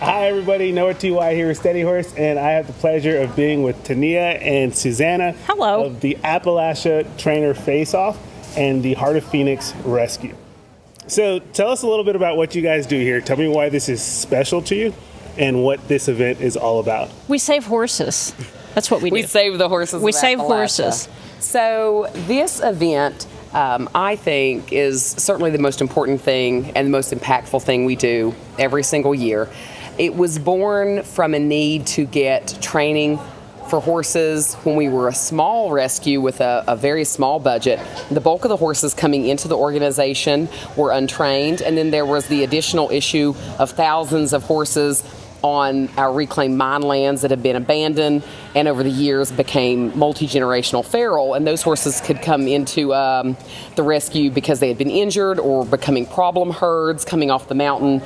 Hi everybody, Noah T.Y. here with Steady Horse, and I have the pleasure of being with Tania and Susanna. Hello. Of the Appalachian Trainer Face Off and the Heart of Phoenix Rescue. So tell us a little bit about what you guys do here. Tell me why this is special to you and what this event is all about. We save horses. That's what we do. We save the horses. We of save Appalachia. horses. So this event, I think, is certainly the most important thing and the most impactful thing we do every single year. It was born from a need to get training for horses when we were a small rescue with a very small budget. The bulk of the horses coming into the organization were untrained, and then there was the additional issue of thousands of horses on our reclaimed mine lands that have been abandoned and over the years became multi-generational feral, and those horses could come into the rescue because they had been injured or becoming problem herds coming off the mountain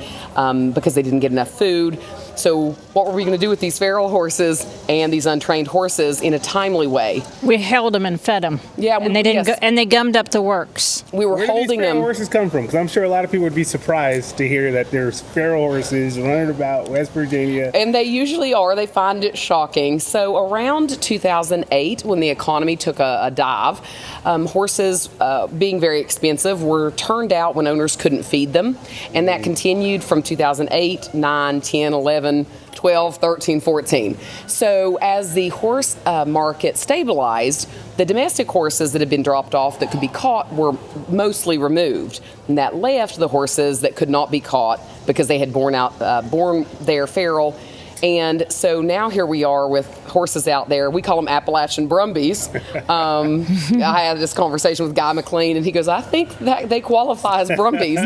because they didn't get enough food. So what were we going to do with these feral horses and these untrained horses in a timely way? We held them and fed them. Yeah, and they didn't. Yes. And they gummed up the works. We were Where holding do these feral them. horses come from? Because I'm sure a lot of people would be surprised to hear that there's feral horses running about West Virginia. And they usually are. They find it shocking. So around 2008, when the economy took a dive, horses, being very expensive, were turned out when owners couldn't feed them. And that continued from 2008, 9, 10, 11, 12, 13, 14. So as the horse market stabilized, the domestic horses that had been dropped off that could be caught were mostly removed. And that left the horses that could not be caught because they had born their feral. And so now here we are with horses out there. We call them Appalachian Brumbies. I had this conversation with Guy McLean, and he goes, I think that they qualify as Brumbies.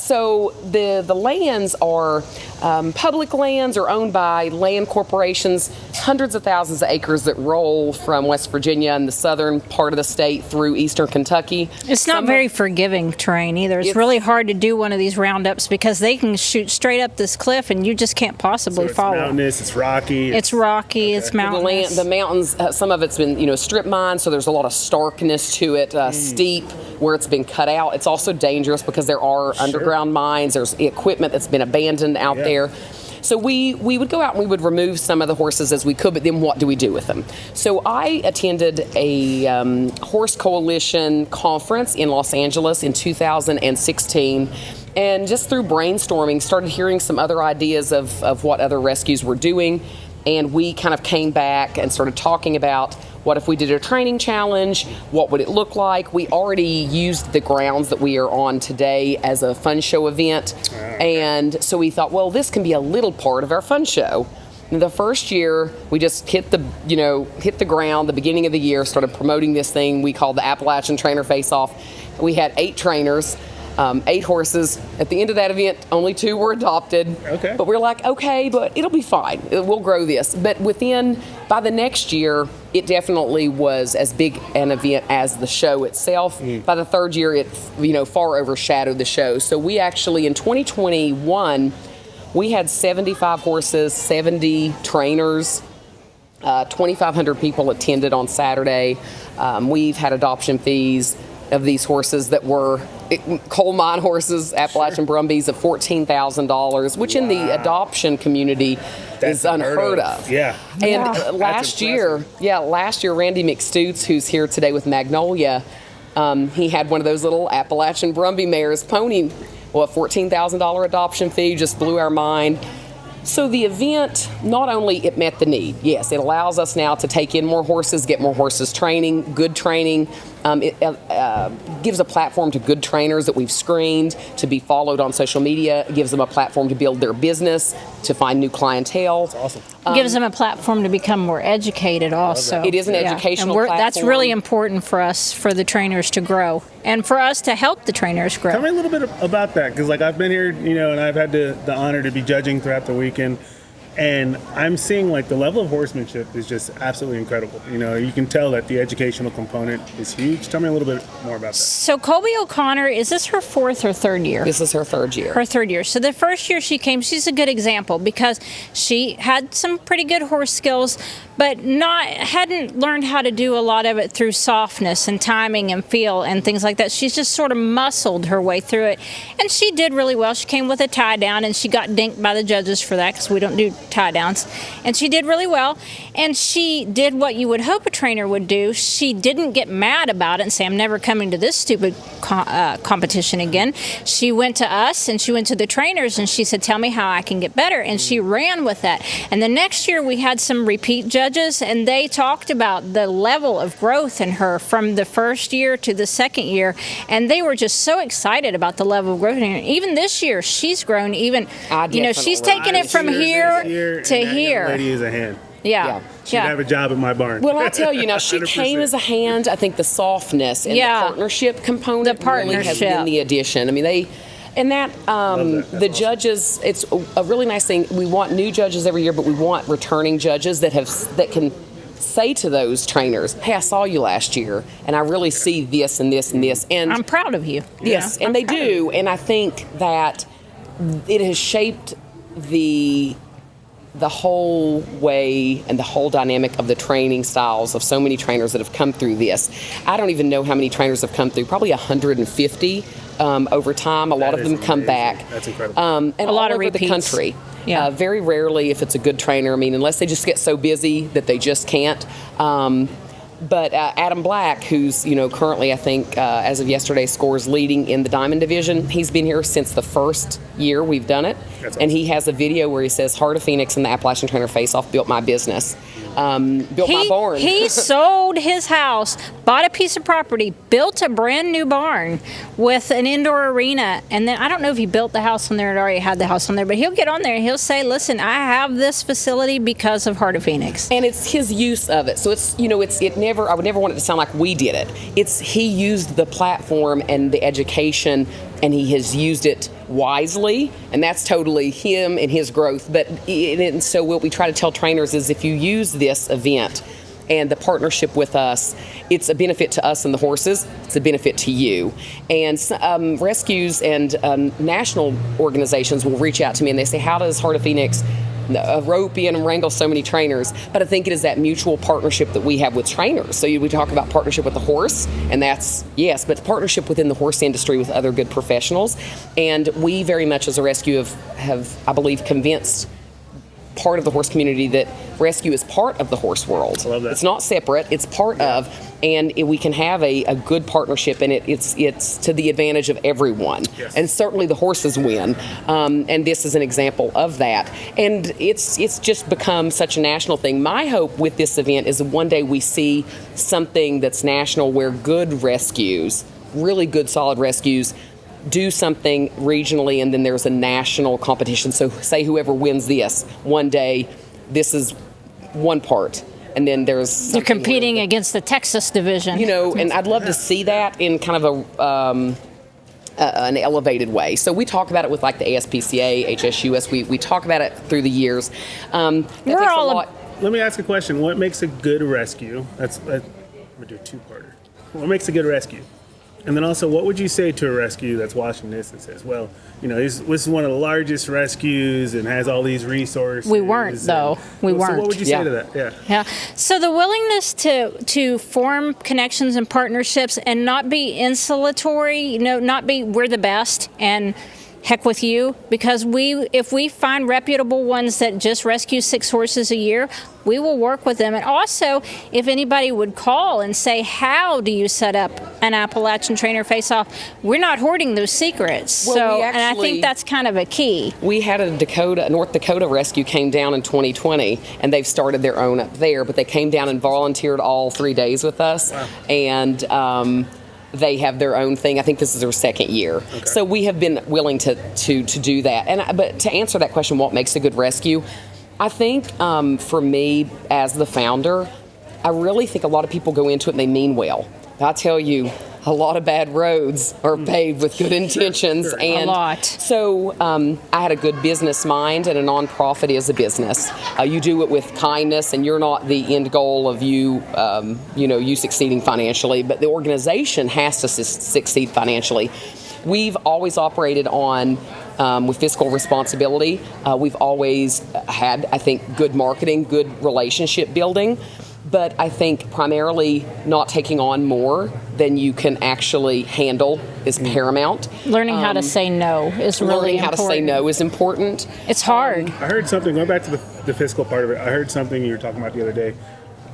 So the lands are public lands or owned by land corporations, hundreds of thousands of acres that roll from West Virginia and the southern part of the state through eastern Kentucky. It's not very forgiving terrain either. It's really hard to do one of these roundups because they can shoot straight up this cliff and you just can't possibly So it's follow. mountainous, it's rocky. It's rocky, it's mountainous. The mountains, some of it's been, strip mined, so there's a lot of starkness to it, steep where it's been cut out. It's also dangerous because there are underground mines, there's equipment that's been abandoned out there. So we would go out and we would remove some of the horses as we could, but then what do we do with them? So I attended a Horse Coalition conference in Los Angeles in 2016, and just through brainstorming started hearing some other ideas of what other rescues were doing, and we kind of came back and started talking about what if we did a training challenge, what would it look like? We already used the grounds that we are on today as a fun show event, and so we thought, well, this can be a little part of our fun show. And the first year, we just hit the ground, the beginning of the year, started promoting this thing we called the Appalachian Trainer Face Off. We had 8 trainers, 8 horses. At the end of that event, only 2 were adopted. Okay. But we're like, okay, but it'll be fine. We'll grow this. But by the next year, it definitely was as big an event as the show itself. By the 3rd year, it far overshadowed the show. So we actually, in 2021, we had 75 horses, 70 trainers. 2,500 people attended on Saturday. We've had adoption fees of these horses that were coal mine horses, Appalachian Brumbies, of $14,000, which in the adoption community is unheard of. Yeah. And last year, Randy McStutes, who's here today with Magnolia, he had one of those little Appalachian Brumby mares, pony. Well, a $14,000 adoption fee just blew our mind. So the event, not only it met the need, yes, it allows us now to take in more horses, get more horses training, good training. It gives a platform to good trainers that we've screened to be followed on social media. It gives them a platform to build their business, to find new clientele. That's awesome. It gives them a platform to become more educated also. It is an educational platform. That's really important for us, for the trainers to grow, and for us to help the trainers grow. Tell me a little bit about that, because I've been here, and I've had the honor to be judging throughout the weekend. And I'm seeing like the level of horsemanship is just absolutely incredible. You know, you can tell that the educational component is huge. Tell me a little bit more about that. So Colby O'Connor, is this her 4th or 3rd year? This is her 3rd year. Her 3rd year. So the first year she came, she's a good example because she had some pretty good horse skills, but hadn't learned how to do a lot of it through softness and timing and feel and things like that. She's just sort of muscled her way through it, and she did really well. She came with a tie down, and she got dinked by the judges for that because we don't do tie downs, and she did really well. And she did what you would hope a trainer would do. She didn't get mad about it and say, I'm never coming to this stupid competition again. She went to us and she went to the trainers and she said, tell me how I can get better, and she ran with that. And the next year we had some repeat judges, and they talked about the level of growth in her from the first year to the second year, and they were just so excited about the level of growth in her. Even this year she's grown. Even she's taken it from here to here. Lady is a hand. Yeah. She'd have a job at my barn. Well, I'll tell you now, she came as a hand. I think the softness and the partnership component really has been the addition. I mean, the judges, it's a really nice thing. We want new judges every year, but we want returning judges that can say to those trainers, hey, I saw you last year, and I really see this and this and this. And I'm proud of you. Yes, and they do. And I think that it has shaped the whole way and the whole dynamic of the training styles of so many trainers that have come through this. I don't even know how many trainers have come through, probably 150 over time. A lot of them come back. That's incredible. And a lot all of over repeats. the country. Yeah. Very rarely, if it's a good trainer, I mean, unless they just get so busy that they just can't. But Adam Black, who's currently, I think, as of yesterday, scores leading in the Diamond Division. He's been here since the first year we've done it. That's and awesome. he has a video where he says, Heart of Phoenix and the Appalachian Trainer Face Off built my business. Built my barn. He sold his house, bought a piece of property, built a brand new barn with an indoor arena, and then I don't know if he built the house on there or already had the house on there, but he'll get on there and he'll say, listen, I have this facility because of Heart of Phoenix. And it's his use of it. So it's, I would never want it to sound like we did it. He used the platform and the education, and he has used it wisely, and that's totally him and his growth. And so what we try to tell trainers is if you use this event and the partnership with us, it's a benefit to us and the horses. It's a benefit to you. And rescues and national organizations will reach out to me and they say, how does Heart of Phoenix rope in and wrangle so many trainers? But I think it is that mutual partnership that we have with trainers. So we talk about partnership with the horse, and that's, yes, but partnership within the horse industry with other good professionals. And we very much as a rescue have I believe, convinced part of the horse community that rescue is part of the horse world. I love that. It's not separate, it's part of, and we can have a good partnership, and it's to the advantage of everyone. Yes. And certainly the horses win, and this is an example of that. And it's just become such a national thing. My hope with this event is that one day we see something that's national where good rescues, really good solid rescues, do something regionally, and then there's a national competition. So say whoever wins this, one day this is one part, and then there's You're competing against the Texas division. and I'd love to see that in kind of an elevated way. So we talk about it with like the ASPCA, HSUS. We talk about it through the years. That takes a lot. Let me ask a question. What makes a good rescue? I'm going to do a two-parter. What makes a good rescue? And then also, what would you say to a rescue that's watching this and says, well, this is one of the largest rescues and has all these resources? We weren't, though. We weren't. So what would you say to that? Yeah. So the willingness to form connections and partnerships and not be insulatory, not be we're the best and heck with you, because if we find reputable ones that just rescue 6 horses a year, we will work with them. And also, if anybody would call and say, how do you set up an Appalachian Trainer Face Off, we're not hoarding those secrets. Well, and I think that's kind of a key. We had a North Dakota rescue came down in 2020, and they've started their own up there, but they came down and volunteered all 3 days with us. Wow. And they have their own thing. I think this is their second year. Okay. So we have been willing to do that. But to answer that question, what makes a good rescue? I think for me as the founder, I really think a lot of people go into it and they mean well. I tell you, a lot of bad roads are paved with good intentions. Sure. And A lot. so I had a good business mind, and a nonprofit is a business. You do it with kindness, and you're not the end goal of you succeeding financially, but the organization has to succeed financially. We've always operated on with fiscal responsibility. We've always had, I think, good marketing, good relationship building. But I think primarily not taking on more than you can actually handle is paramount. Learning how to say no is really Learning important. how to say no is important. It's hard. I heard something, going back to the fiscal part of it, I heard something you were talking about the other day,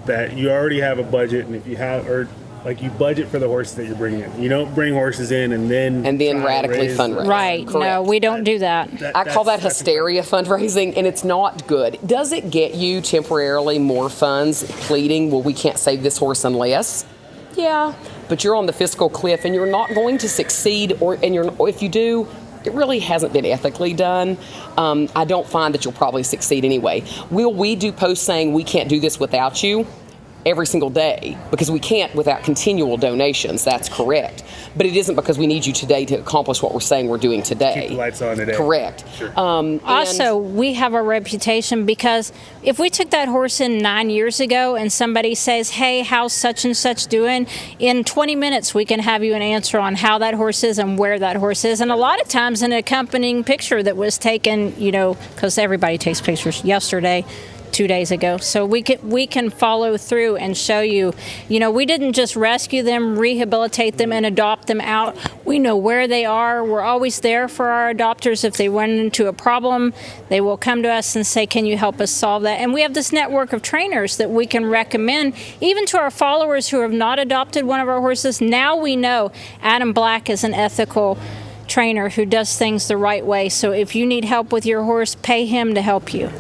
that you already have a budget, and if you have, or like you budget for the horses that you're bringing in. You don't bring horses in and then radically fundraise. Right. Correct. No, we don't do that. I call that hysteria fundraising, and it's not good. Does it get you temporarily more funds pleading, well, we can't save this horse unless? Yeah, but you're on the fiscal cliff, and you're not going to succeed, or if you do, it really hasn't been ethically done. I don't find that you'll probably succeed anyway. Will we do posts saying we can't do this without you? Every single day, because we can't without continual donations. That's correct. But it isn't because we need you today to accomplish what we're saying we're doing today. Keep the lights on today. Correct. Sure. Also, we have a reputation because if we took that horse in 9 years ago and somebody says, hey, how's such and such doing? In 20 minutes, we can have you an answer on how that horse is and where that horse is. And a lot of times an accompanying picture that was taken, because everybody takes pictures yesterday, 2 days ago. So we can follow through and show you, we didn't just rescue them, rehabilitate them, and adopt them out. We know where they are. We're always there for our adopters. If they run into a problem, they will come to us and say, can you help us solve that? And we have this network of trainers that we can recommend, even to our followers who have not adopted one of our horses. Now we know Adam Black is an ethical trainer who does things the right way. So if you need help with your horse, pay him to help you.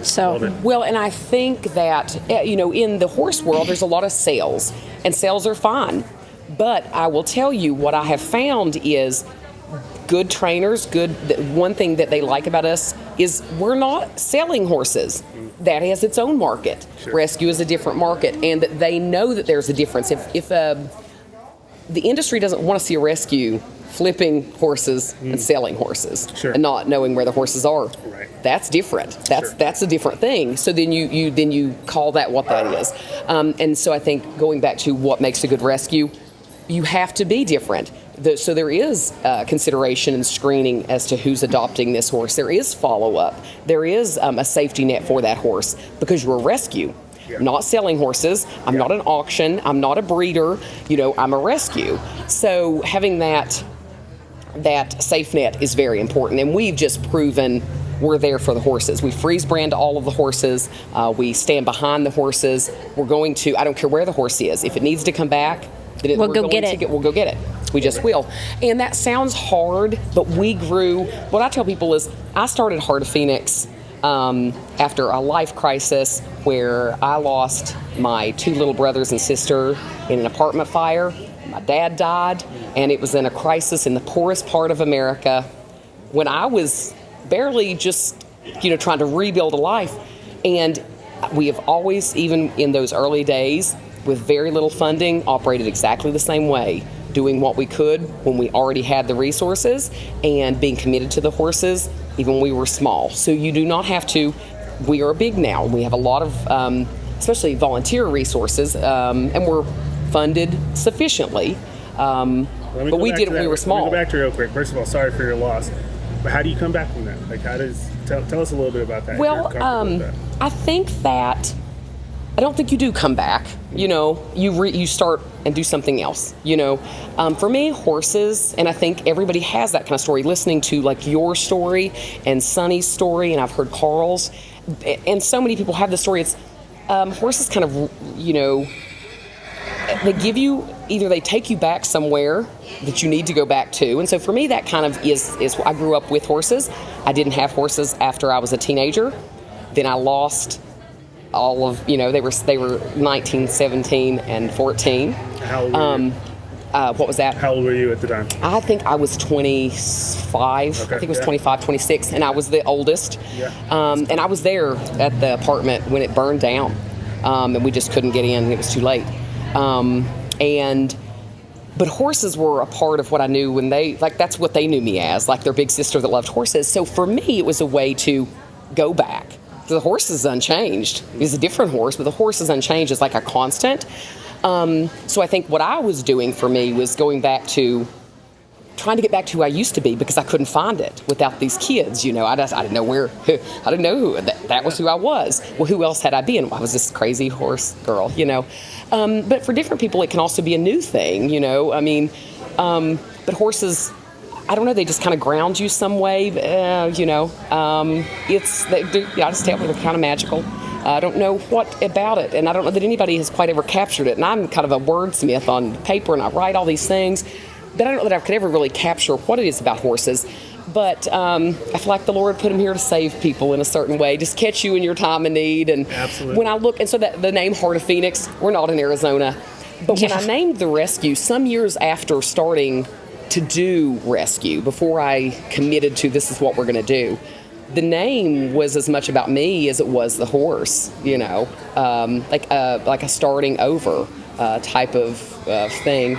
Well, and I think that in the horse world there's a lot of sales, and sales are fine, but I will tell you what I have found is good trainers, one thing that they like about us is we're not selling horses. That has its own market. Sure. Rescue is a different market, and that they know that there's a difference. If the industry doesn't want to see a rescue flipping horses and selling horses, sure, and not knowing where the horses are, right, that's different. That's a different thing. So then you call that what that is. And so I think going back to what makes a good rescue, you have to be different. So there is consideration and screening as to who's adopting this horse. There is follow-up. There is a safety net for that horse because you're a rescue. Yeah. I'm not selling horses. I'm not an auction. I'm not a breeder. I'm a rescue. So having that safe net is very important, and we've just proven we're there for the horses. We freeze brand all of the horses. We stand behind the horses. We're going to, I don't care where the horse is. If it needs to come back, then we'll go get it. We'll go get it. We just will. And that sounds hard, but we grew. What I tell people is I started Heart of Phoenix after a life crisis where I lost my 2 little brothers and sister in an apartment fire. My dad died, and it was in a crisis in the poorest part of America when I was barely just, trying to rebuild a life. And we have always, even in those early days, with very little funding, operated exactly the same way, doing what we could when we already had the resources and being committed to the horses, even when we were small. So you do not have to. We are big now. We have a lot of, especially volunteer resources, and we're funded sufficiently, but we did it when we were small. Let me go back to real quick. First of all, sorry for your loss, but how do you come back from that? Like, tell us a little bit about that. Well, I think that I don't think you do come back. You start and do something else. For me, horses, and I think everybody has that kind of story. Listening to like your story and Sonny's story, and I've heard Carl's, and so many people have the story. It's horses kind of, they give you, either they take you back somewhere that you need to go back to. And so for me, that kind of is I grew up with horses. I didn't have horses after I was a teenager. Then I lost all of, they were 19, 17, and 14. How old were you? What was that? How old were you at the time? I think I was 25. Okay, I think it was 25, 26, and I was the oldest. Yeah. And I was there at the apartment when it burned down, and we just couldn't get in. It was too late. And But horses were a part of what I knew when that's what they knew me as, like their big sister that loved horses. So for me, it was a way to go back. The horse is unchanged. He's a different horse, but the horse is unchanged. It's like a constant. So I think what I was doing for me was going back to trying to get back to who I used to be, because I couldn't find it without these kids. I didn't know I didn't know who that was who I was. Well, who else had I been? I was this crazy horse girl, But for different people, it can also be a new thing, but horses, I don't know, they just kind of ground you some way, I just tell you they're kind of magical. I don't know what about it, and I don't know that anybody has quite ever captured it. And I'm kind of a wordsmith on paper, and I write all these things, but I don't know that I could ever really capture what it is about horses. But I feel like the Lord put them here to save people in a certain way, just catch you in your time of need. And absolutely. When I look, and so that the name Heart of Phoenix, we're not in Arizona, but when I named the rescue, some years after starting to do rescue, before I committed to this is what we're going to do, the name was as much about me as it was the horse, like a starting over type of thing.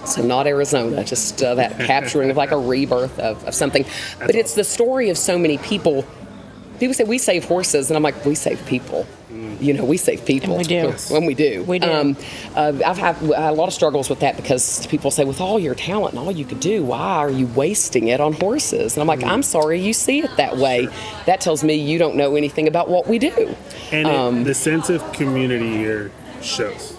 So not Arizona, just that capturing of like a rebirth of something. But it's the story of so many people. People say, we save horses, and I'm like, we save people. We save people. And we do. When we do. We do. I've had a lot of struggles with that, because people say, with all your talent and all you could do, why are you wasting it on horses? And I'm like, I'm sorry you see it that way. That tells me you don't know anything about what we do. And the sense of community here shows.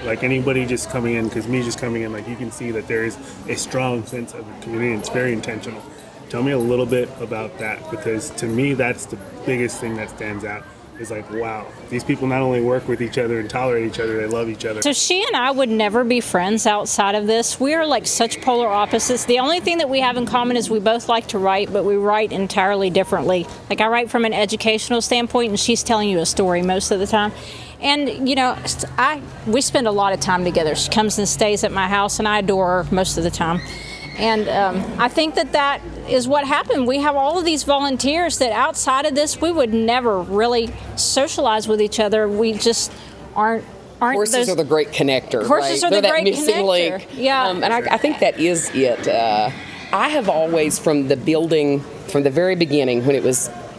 Like anybody just coming in, because me just coming in, like you can see that there is a strong sense of community, and it's very intentional. Tell me a little bit about that, because to me that's the biggest thing that stands out. Is like, wow, these people not only work with each other and tolerate each other, they love each other. So she and I would never be friends outside of this. We are like such polar opposites. The only thing that we have in common is we both like to write, but we write entirely differently. Like I write from an educational standpoint, and she's telling you a story most of the time. And, we spend a lot of time together. She comes and stays at my house, and I adore her most of the time. And I think that is what happened. We have all of these volunteers that outside of this, we would never really socialize with each other. We just aren't horses are the great connector. Horses right? are the They're great that missing connector. link. Yeah. And I think that is it. I have always, from the very beginning,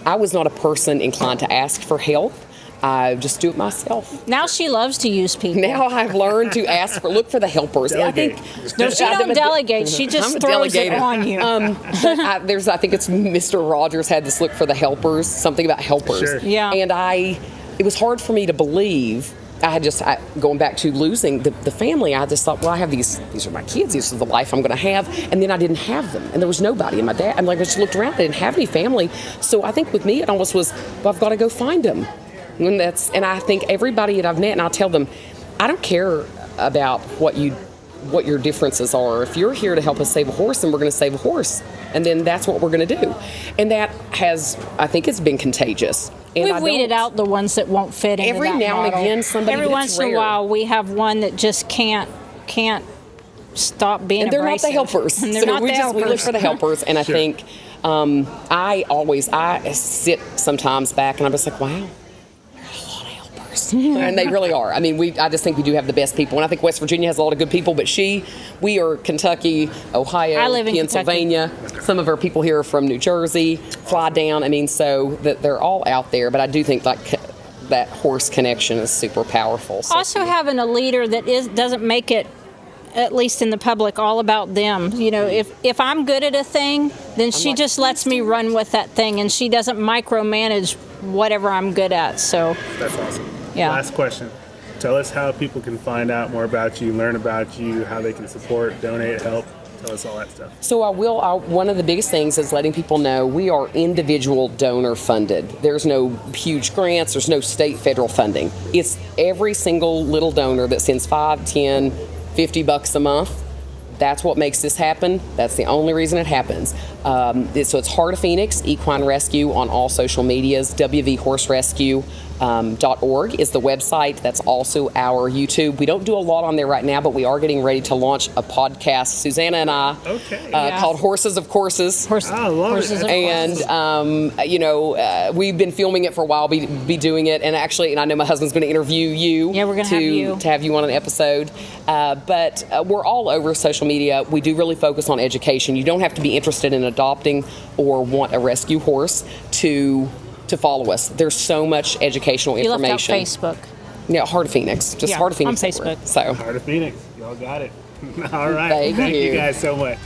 I was not a person inclined to ask for help. I just do it myself. Now she loves to use people. Now I've learned to look for the helpers. Delegate. No, she don't delegate. She just throws it on you. I think it's Mr. Rogers had this look for the helpers, something about helpers. Sure. Yeah. And it was hard for me to believe. Going back to losing the family, I just thought, well, I have these are my kids, this is the life I'm going to have, and then I didn't have them, and there was nobody, and my dad, I just looked around, I didn't have any family, so I think with me, it almost was, well, I've got to go find them. And I think everybody that I've met, and I'll tell them, I don't care about what your differences are. If you're here to help us save a horse, then we're going to save a horse. And then that's what we're going to do. And that I think it's been contagious. And We've weeded out the ones that won't fit into every that now model. and again, somebody Every once in a while, we have one that just can't stop being and they're abrasive. not the helpers. And they're not the helpers. We look for the helpers. And I think I sit sometimes back and I'm just like, wow. And they really are. I mean, I just think we do have the best people. And I think West Virginia has a lot of good people, but we are Kentucky, Ohio, I live in Pennsylvania. Some of our people here are from New Jersey, fly down. I mean, so that they're all out there. But I do think that horse connection is super powerful. So also having a leader that doesn't make it, at least in the public, all about them. If I'm good at a thing, then she just lets me run with that thing, and she doesn't micromanage whatever I'm good at. So That's awesome. Yeah. Last question. Tell us how people can find out more about you, learn about you, how they can support, donate, help. Tell us all that stuff. So one of the biggest things is letting people know we are individual donor funded. There's no huge grants. There's no state, federal funding. It's every single little donor that sends $5, $10, $50 a month. That's what makes this happen. That's the only reason it happens. So it's Heart of Phoenix, Equine Rescue on all social medias, WV Horse Rescue. .org is the website. That's also our YouTube. We don't do a lot on there right now, but we are getting ready to launch a podcast, Susanna and I, called Horses of Courses. I love Horses it. And, we've been filming it for a while, be doing it. And actually, and I know my husband's going to interview you. Yeah, we're going to have you on an episode. But we're all over social media. We do really focus on education. You don't have to be interested in adopting or want a rescue horse to follow us. There's so much educational information. You left out Facebook. Yeah, Heart of Phoenix. Just Heart of Phoenix. On Facebook. So. Heart of Phoenix. Y'all got it. All right. Thank Thank you you guys so much.